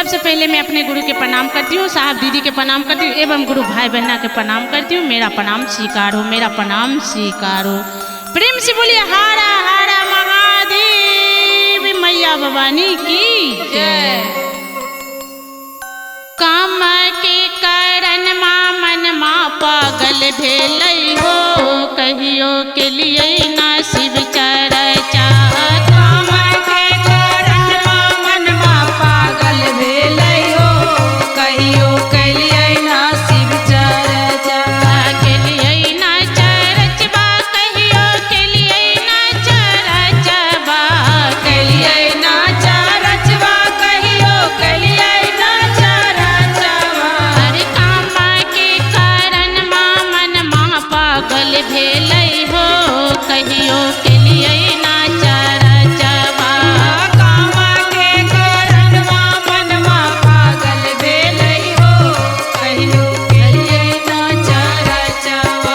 सबसे पहले मैं अपने गुरु के प्रणाम करती हूँ, साहब दीदी के प्रणाम करती हूँ एवं गुरु भाई बहना के प्रणाम करती हूँ। मेरा प्रणाम स्वीकार हो, मेरा प्रणाम स्वीकार हो। प्रेम से बोलिए हारा हारा महादेव मैया भवानी की जय। काम के कारण मन पागल भेलई हो, कहियो के लिए ना शिव चर्चा। काम के कारण मन पागल भेलई हो, कहियो के लिए ना शिव चर्चा। के लिए ना चर्चबा, कहियो के लिए ना चर्चबा। के लिए ना चर्चबा, कहियो के लिए ना चर्चबा। अरे काम के कारण मन पागल भेलई हो, कहियो के लिए ना चर्चबा। काम के कारण मन पागल भेलई हो, कहियो के लिए ना चर्चबा।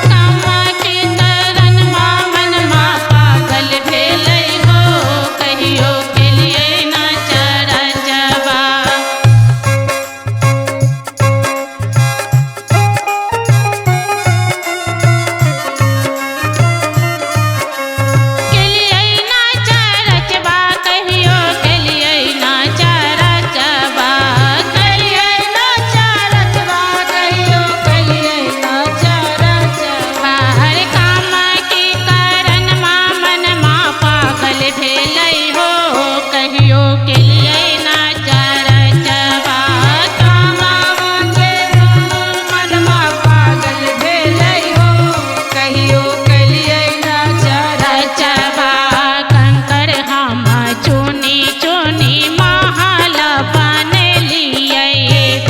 काम के कारण मन पागल भेलई हो, कहियो के लिए ना चर्चबा। के लिए ना चर्चबा, कहियो के लिए ना चर्चबा। के लिए ना चर्चबा, कहियो के लिए ना चर्चबा। हर काम के कारण मन पागल भेलई हो, कहियो के लिए ना चर्चबा। काम के मन पागल भेलई हो, कहियो के लिए ना चर्चबा। कंकर हम चुनी चुनी महल बनलियै,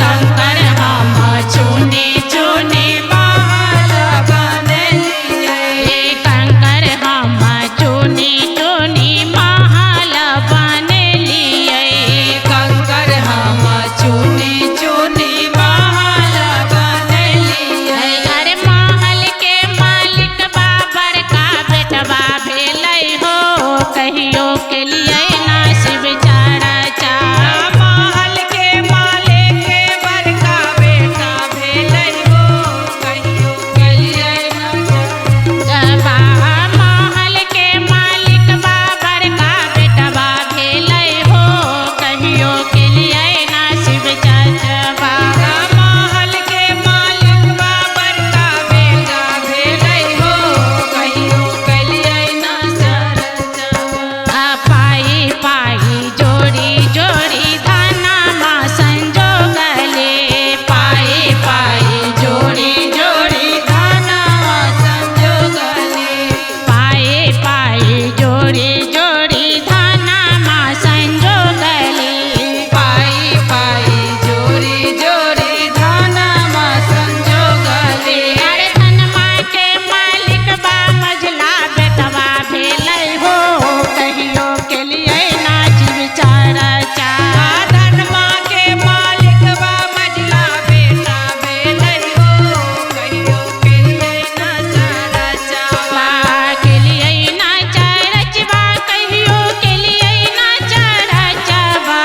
कंकर हम चुनी चुनी महल बनलियै। कंकर हम चुनी चुनी महल बनलियै। कंकर हम चुनी चुनी महल बनलियै। अरे महल के मालिक बाबर का बेटवा भेलई हो, कहियो के लिए ना शिव चर्चा। महल के मालिक के बड़का बेटा भेलई हो, कहियो के लिए ना जबा महल के मालिक बाबर का बेटवा भेलई हो, कहियो के लिए ना शिव चर्चबा। महल के मालिक बाबर का बेटा भेलई हो, कहियो के लिए ना चर्चबा। पाई पाई जोड़ी जोड़ी धनमा संजोगले, पाई पाई जोड़ी जोड़ी धनवा संजोगले। पाई पाई जोड़ी जोड़ी धनमा संजोगले। पाई पाई जोड़ी जोड़ी धनवा संजोगले। अरे धनमा के मालिक बा मझला बेटवा भेलई हो, कहियो के लिए ना शिव चर्चा। धनमा के मालिक बा मझला बेटा भेलई हो, कहियो के लिए ना चर्चबा। के लिए ना चर्चबा, कहियो के लिए ना चर्चबा।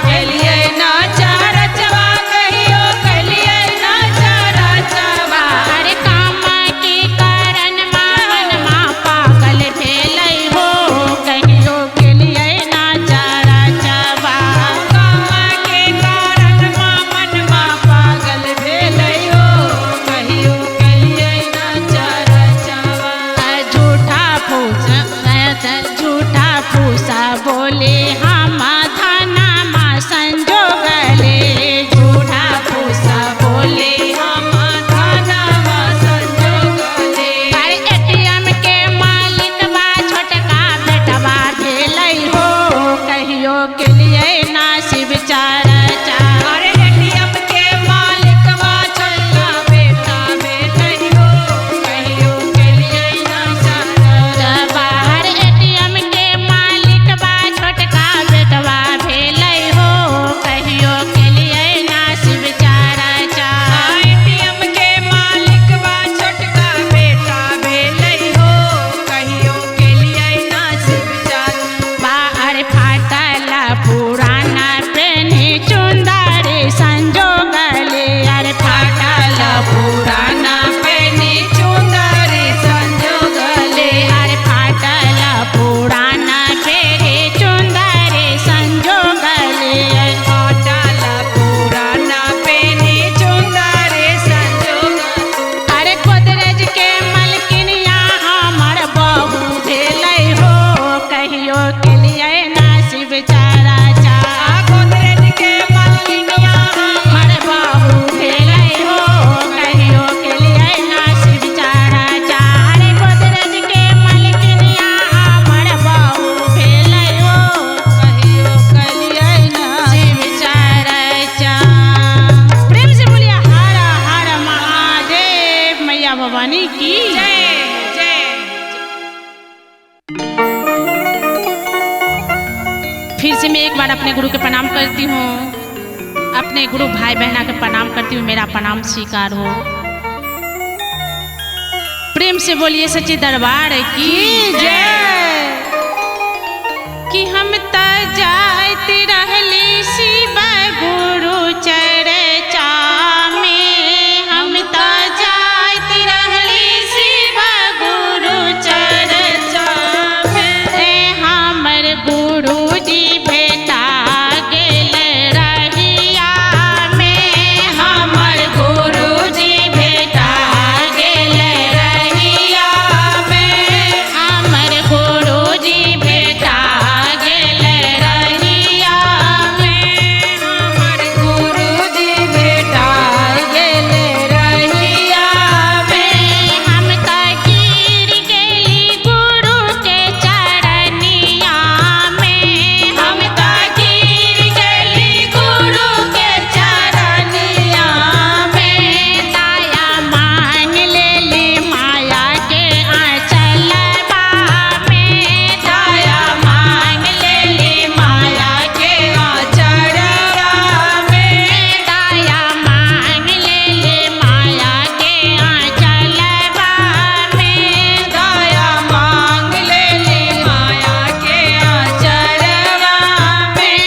के लिए ना चर्चबा, कहियो के लिए ना चर्चबा। अरे काम के कारण मन पागल भेलई हो, कहियो के लिए ना चर्चबा। काम के कारण मन पागल भेलई हो, कहियो के लिए ना चर्चबा। झूठा फूसा बोले हम धनमा संजोगले। झूठा फूसा बोले हम धनवा संजोगले। अरे एटीएम के मालिक बा छोटका बेटवा भेलई हो, कहियो के लिए ना शिव चर्चा। अरे एटीएम के मालिक बा छोटका बेटा भेलई हो, कहियो के लिए ना चर्चा। की जय जय। फिर से मैं एक बार अपने गुरु के प्रणाम करती हूँ, अपने गुरु भाई बहना के प्रणाम करती हूँ, मेरा प्रणाम स्वीकार हो। प्रेम से बोलिए सच्चे दरबार की जय। कि हम त जाती रहली शिव गुरु चर्चा में, हम त जाती रहली शिव गुरु चर्चा में, हमर गुरु जी भेटा गेल रहिया में, हमर गुरु जी भेटा गेल रहिया में, हमर गुरु जी भेटा गेल रहिया में, हमर गुरु जी भेटा गेल रहिया में, हम त गिर गेली गुरु के चरनिया में, हम त गिर गेली गुरु के चरनिया में, दया मांग लेली माया के आंचलवा में, दया मांग लेली माया के आचरवा में, दया मांग लेली माया के आंचलवा में, दया मांग लेली माया के आचरवा में,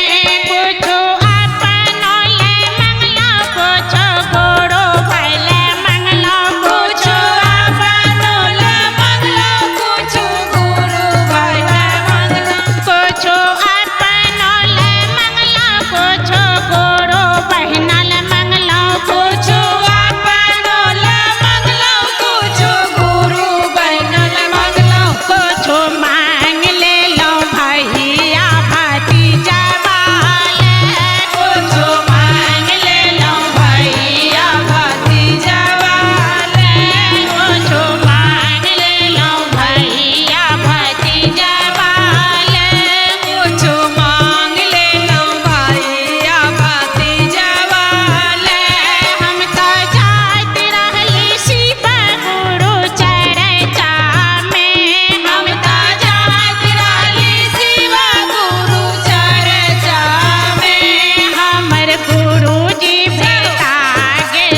कुछो अपनो ले मंगला, कुछो गुरु भइले मंगला, कुछो अपनो ले मंगला, कुछो गुरु भइले मंगला, कुछो अपनो ले मंगला, कुछो गुरु बहिना ले मंगला, कुछो अपनो ले मंगला, कुछो गुरु बहिना ले मंगला, कुछो मांग ले लो भैया भतीजा वाले, कुछो मांग ले लो भैया भतीजा वाले, कुछो मांग ले लो भैया भतीजा वाले, कुछो मांग ले लो भैया भतीजा वाले, हम त जात रहली शिव गुरु चर्चा में, हम त जात रहली शिव गुरु चर्चा में, हमर गुरु जी भेटा गेल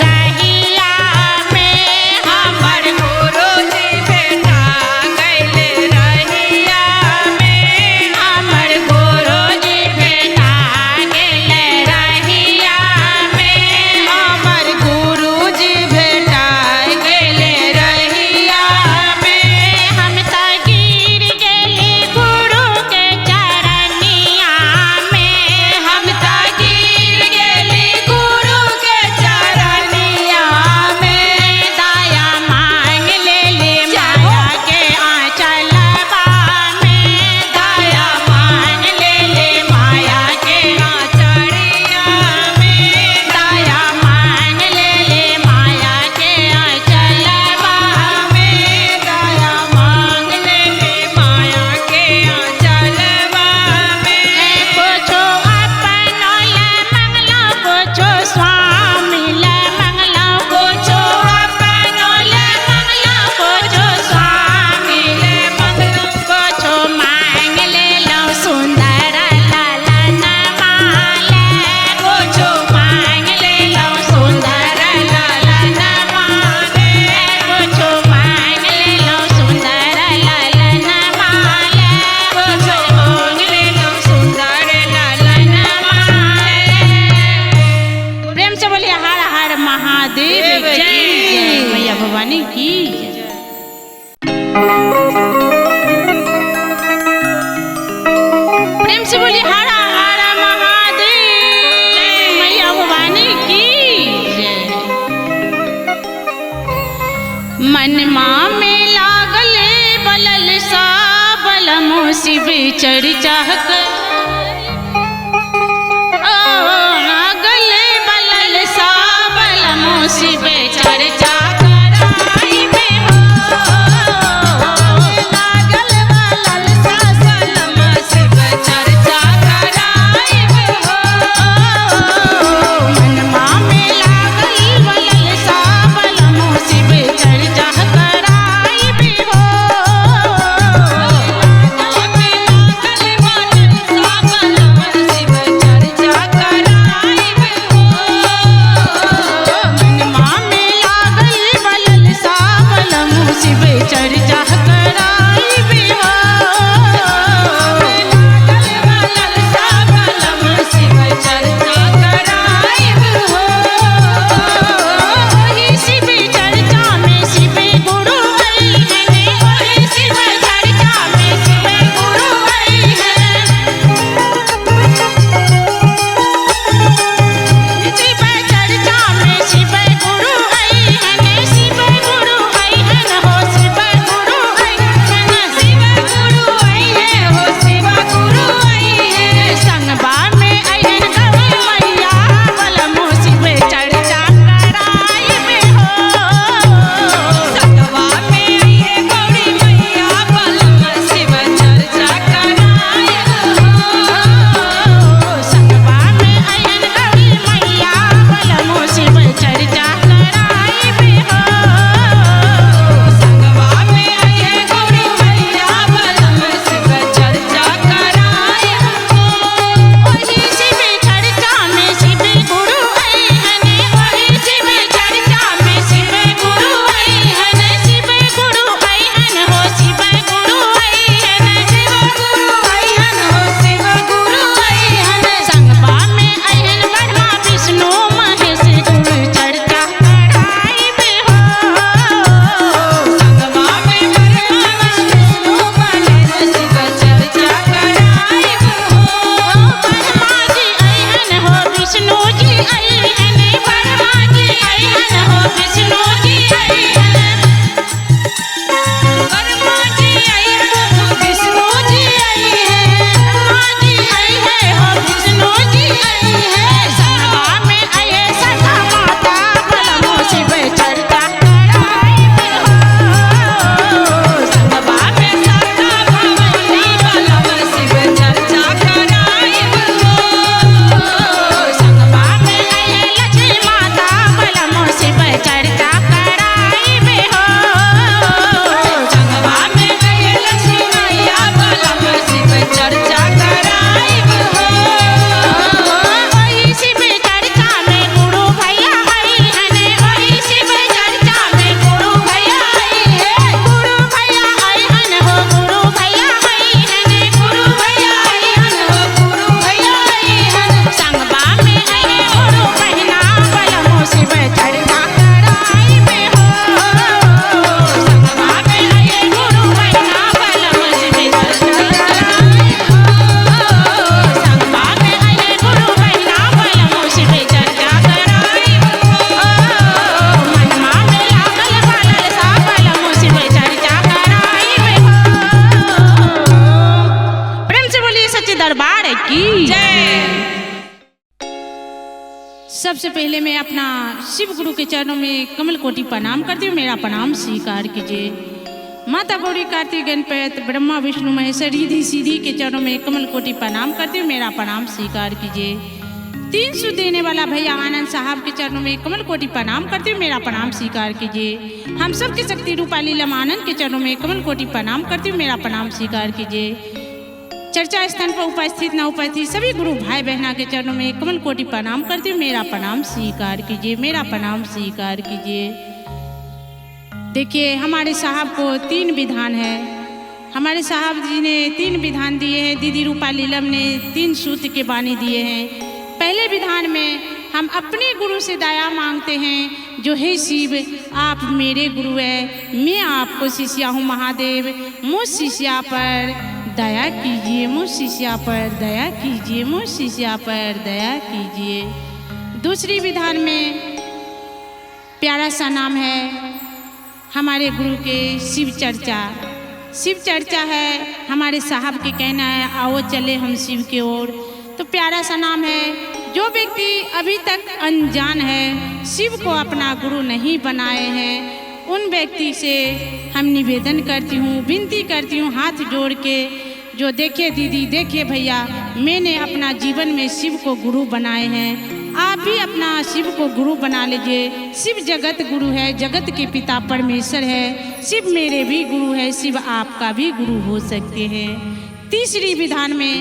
रहिया में, हमर गुरु जी भेटा गइल रहिया में, हमर गुरु जी भेटा गेल रहिया में, हमर गुरु जी भेटा गइल रहिया में, हम त गिर गेली गुरु के चरनिया में, हम त गिर गेली गुरु के चरनिया में, दया मांग लेली माया के आंचलवा में, दया मांग लेली माया के आचरिया में, दया मांग लेली माया के आंचलवा में, दया मांग लेली माया के आचलवा में, कुछो अपनो ले मंगला, कुछो स्वामी ले मंगला, कुछो अपनो ले मंगला, कुछो स्वामी ले मंगला, कुछो मांग ले लो सुंदर ललन माले, कुछो मांग ले लो सुंदर ललन माले, कुछो मांग ले लो सुंदर ललन माले, कुछो मांग ले लो सुंदर ललन माले। प्रेम से बोलिए हर हर महादेव देव जय की। जय मैया भवानी की जय। प्रेम से बोलिए हर हर महादेव मैया भवानी की जय। मनमा में लागल बलल सा बलमो शिव चर्चा लागल बलल सा बलमो शिव चर्चा कराई में हो, लागल बलल सा सलम शिव चर्चा कराई में हो, मनमा में लागल बलल सा बलमो शिव चर्चा सबसे पहले मैं अपना शिव गुरु के चरणों में कमल कोटि प्रणाम करती हूँ, मेरा प्रणाम स्वीकार कीजिए। माता गौरी कार्तिक गणपति ब्रह्मा विष्णु महेश रिधि सीधी के चरणों में कमल कोटि प्रणाम करती हूँ, मेरा प्रणाम स्वीकार कीजिए। 300 देने वाला भैया आनंद साहब के चरणों में कमल कोटि प्रणाम करती हूँ, मेरा प्रणाम स्वीकार कीजिए। हम सब के शक्ति रूपा लीलम आनंद के चरणों में कमल कोटि प्रणाम करती हूँ, मेरा प्रणाम स्वीकार कीजिए। चर्चा स्थान पर उपस्थित न उपस्थित सभी गुरु भाई बहना के चरणों में कमल कोटि प्रणाम करती हूँ, मेरा प्रणाम स्वीकार कीजिए, मेरा प्रणाम स्वीकार कीजिए। देखिए हमारे साहब को 3 विधान है, हमारे साहब जी ने 3 विधान दिए हैं, दीदी रूपा लीलम ने 3 सूत्र के बानी दिए हैं। पहले विधान में हम अपने गुरु से दया मांगते हैं, जो हे शिव आप मेरे गुरु है, मैं आपको शिष्या हूँ महादेव, मुझ शिष्या पर दया कीजिए, मुझ शिष्या पर दया कीजिए, मुझ शिष्या पर दया कीजिए। दूसरी विधान में प्यारा सा नाम है हमारे गुरु के शिव चर्चा। शिव चर्चा है, हमारे साहब के कहना है आओ चले हम शिव की ओर। तो प्यारा सा नाम है। जो व्यक्ति अभी तक अनजान है, शिव को अपना गुरु नहीं बनाए हैं, उन व्यक्ति से हम निवेदन करती हूँ, विनती करती हूँ हाथ जोड़ के, जो देखिए दीदी देखिए भैया मैंने अपना जीवन में शिव को गुरु बनाए हैं, आप भी अपना शिव को गुरु बना लीजिए। शिव जगत गुरु है, जगत के पिता परमेश्वर है, शिव मेरे भी गुरु है, शिव आपका भी गुरु हो सकते हैं। तीसरी विधान में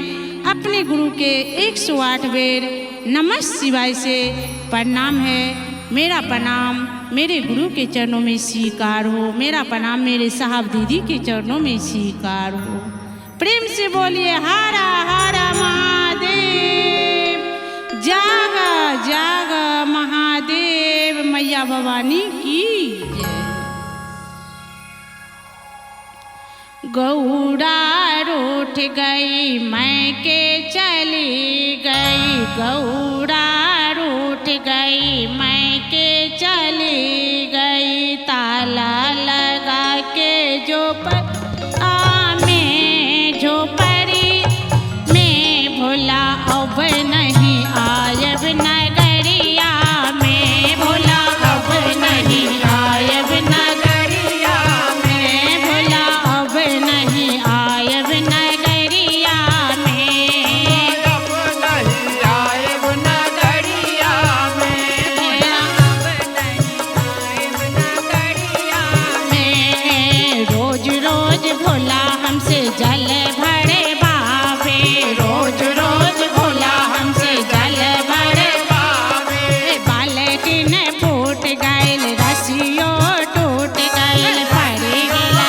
अपने गुरु के 108 बेर नमः शिवाय से प्रणाम है, मेरा प्रणाम मेरे गुरु के चरणों में स्वीकार हो, मेरा प्रणाम मेरे साहब दीदी के चरणों में स्वीकार हो। प्रेम से बोलिए हरा हरा महादेव, जागा जागा महादेव, मैया भवानी की जय। गौड़ा रूठ गई मैं के चली गई, गौड़ा रूठ गई मैं के चली गई, ताला लगा के जो झोपड़ी में भोला अब नहीं आयब नगरिया में, भोला अब नहीं आयब नगरिया में, भोला अब नहीं आयब नगरिया में, अब नहीं आयब नगरिया में, भोला अब नहीं आयब नगरिया में। रोज रोज भोला हमसे जल भरे बावे, रोज रोज भोला हमसे जल भरे बावे, बाल्टीन फूट गइल रसियो टूट गइल, पड़ी गेला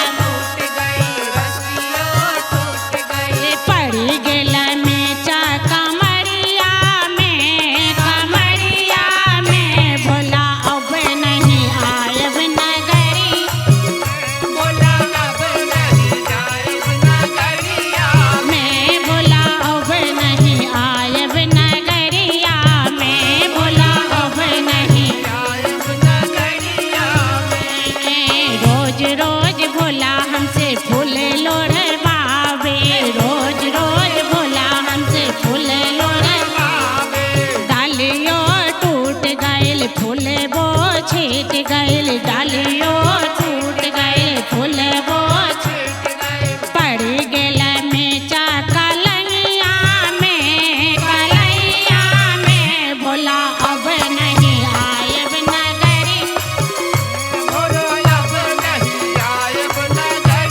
पड़ी गेला में चा कमरिया में, कमरिया में, भोला अब नहीं आयब नगरी, भोला अब नहीं आयब नगरिया मैं भोला अब नहीं आयब नगरिया में, भोला अब नहीं आयब नगरिया में। रोज रोज भोला हमसे फूल लोढ़वावे, रोज रोज भोला हमसे फूल लोढ़वावे, डालियो टूट गइल फूल वो छीट गइल, डालियो टूट गइल फूल वो पड़ी गेल में चा कलैया में, कलैया में, भोला अब नहीं आयब नगरी, भोला अब नहीं आयब नगरिया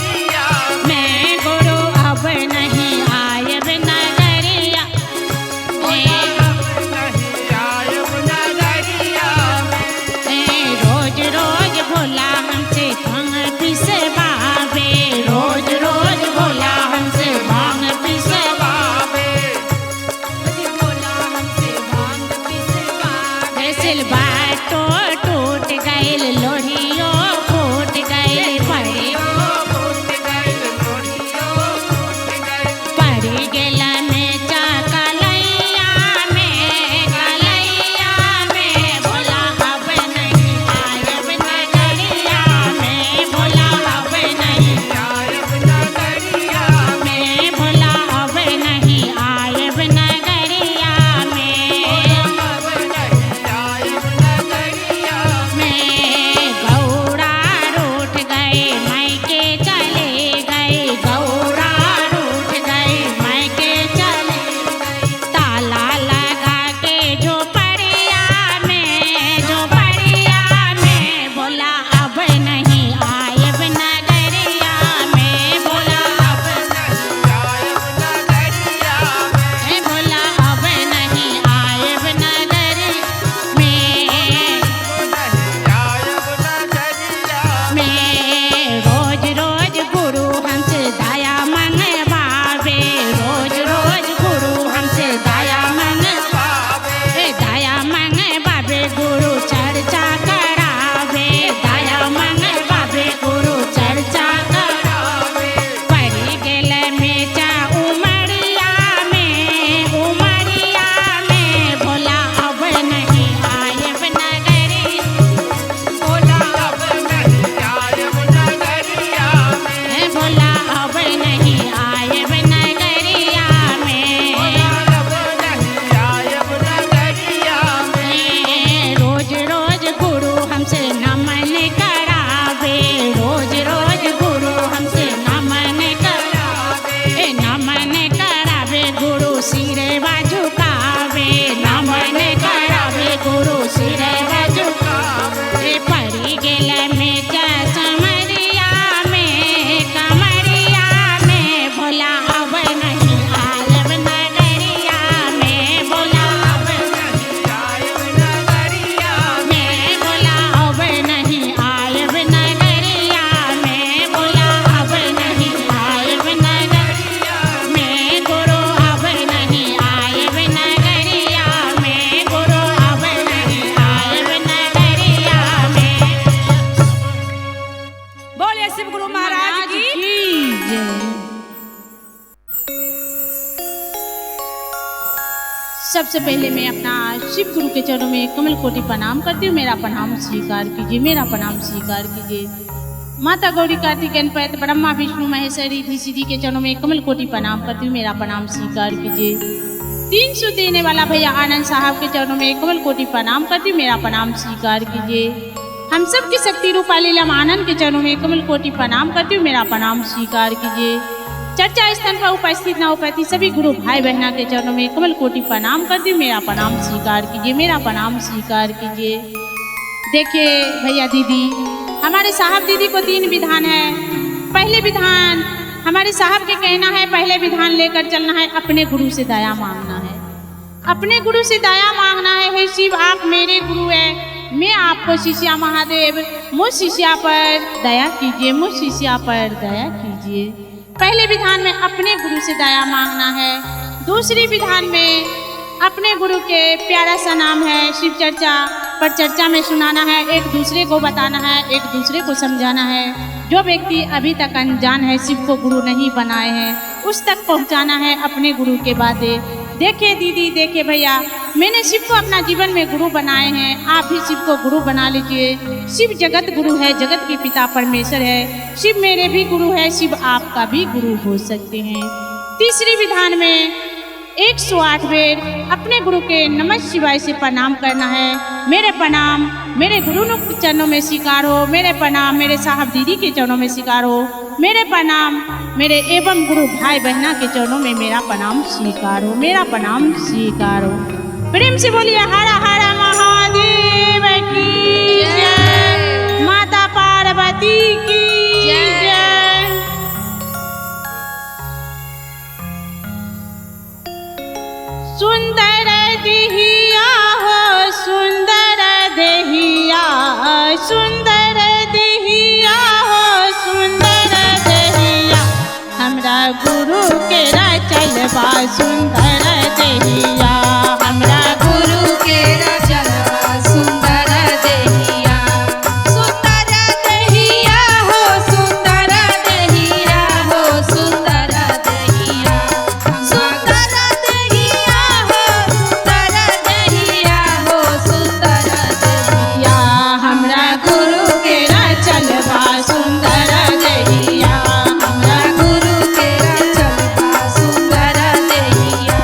महाराज की जय। सबसे पहले मैं अपना शिव गुरु के चरणों में कमल कोटि प्रणाम करती हूँ। मेरा प्रणाम स्वीकार कीजिए, मेरा प्रणाम स्वीकार कीजिए। माता गौरी कार्तिक गणपति ब्रह्मा विष्णु महेश्वरी धी सिद्धि के चरणों में कमल कोटि प्रणाम करती हूँ। मेरा प्रणाम स्वीकार कीजिए। 300 देने वाला भैया आनंद साहब के चरणों में कमल कोटि प्रणाम करती हूँ। मेरा प्रणाम स्वीकार कीजिए। हम सब की शक्ति रूपा लीला आनंद के चरणों में कमल कोटि प्रणाम करती हूँ। मेरा प्रणाम स्वीकार कीजिए। चर्चा स्थान पर उपस्थित नवपति सभी गुरु भाई बहना के चरणों में कमल कोटि प्रणाम करती हूँ। मेरा प्रणाम स्वीकार कीजिए, मेरा प्रणाम स्वीकार कीजिए। देखिए भैया दीदी, हमारे साहब दीदी को 3 विधान है। पहले विधान हमारे साहब के कहना है, पहले विधान लेकर चलना है, अपने गुरु से दया मांगना है। अपने गुरु से दया मांगना है। हे शिव, आप मेरे गुरु है, मैं आपको शिष्या महादेव, मुझ शिष्या पर दया कीजिए, मुझ शिष्या पर दया कीजिए। पहले विधान में अपने गुरु से दया मांगना है। दूसरी विधान में अपने गुरु के प्यारा सा नाम है शिव चर्चा पर चर्चा में सुनाना है, एक दूसरे को बताना है, एक दूसरे को समझाना है। जो व्यक्ति अभी तक अनजान है, शिव को गुरु नहीं बनाए हैं, उस तक पहुंचाना है अपने गुरु के बातें। देखिए दीदी, देखिए भैया, मैंने शिव को अपना जीवन में गुरु बनाए हैं, आप भी शिव को गुरु बना लीजिए। शिव जगत गुरु है, जगत के पिता परमेश्वर है। शिव मेरे भी गुरु है, शिव आपका भी गुरु हो सकते हैं। तीसरी विधान में 108 बेर अपने गुरु के नमः शिवाय से प्रणाम करना है। मेरे प्रणाम मेरे गुरु के चरणों में स्वीकार हो, मेरे प्रणाम मेरे साहब दीदी के चरणों में स्वीकार हो, मेरे प्रणाम मेरे एवं गुरु भाई बहना के चरणों में मेरा प्रणाम स्वीकार हो, मेरा प्रणाम स्वीकार हो। प्रेम से बोलिए हर हर महादेव की जय, माता पार्वती की जय। सुंदर देहिया हो, सुंदर देहिया, सुंदर देहिया हो, सुंदर देहिया, हमरा गुरु के रचलवा सुंदर देहिया, हमरा गुरु के रचलवा सुंदर देहिया, सुंदर देहिया हो, सुंदर देहिया हो, सुंदर देहिया, सुंदर देहिया हो, सुंदर देहिया हो, सुंदर देहिया, हमरा गुरु के रचलवा सुंदर देहिया, हमरा गुरु के रचलवा सुंदर देहिया।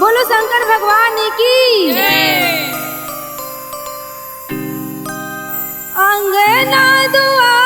बोलो शंकर भगवान की। अंगना दुआ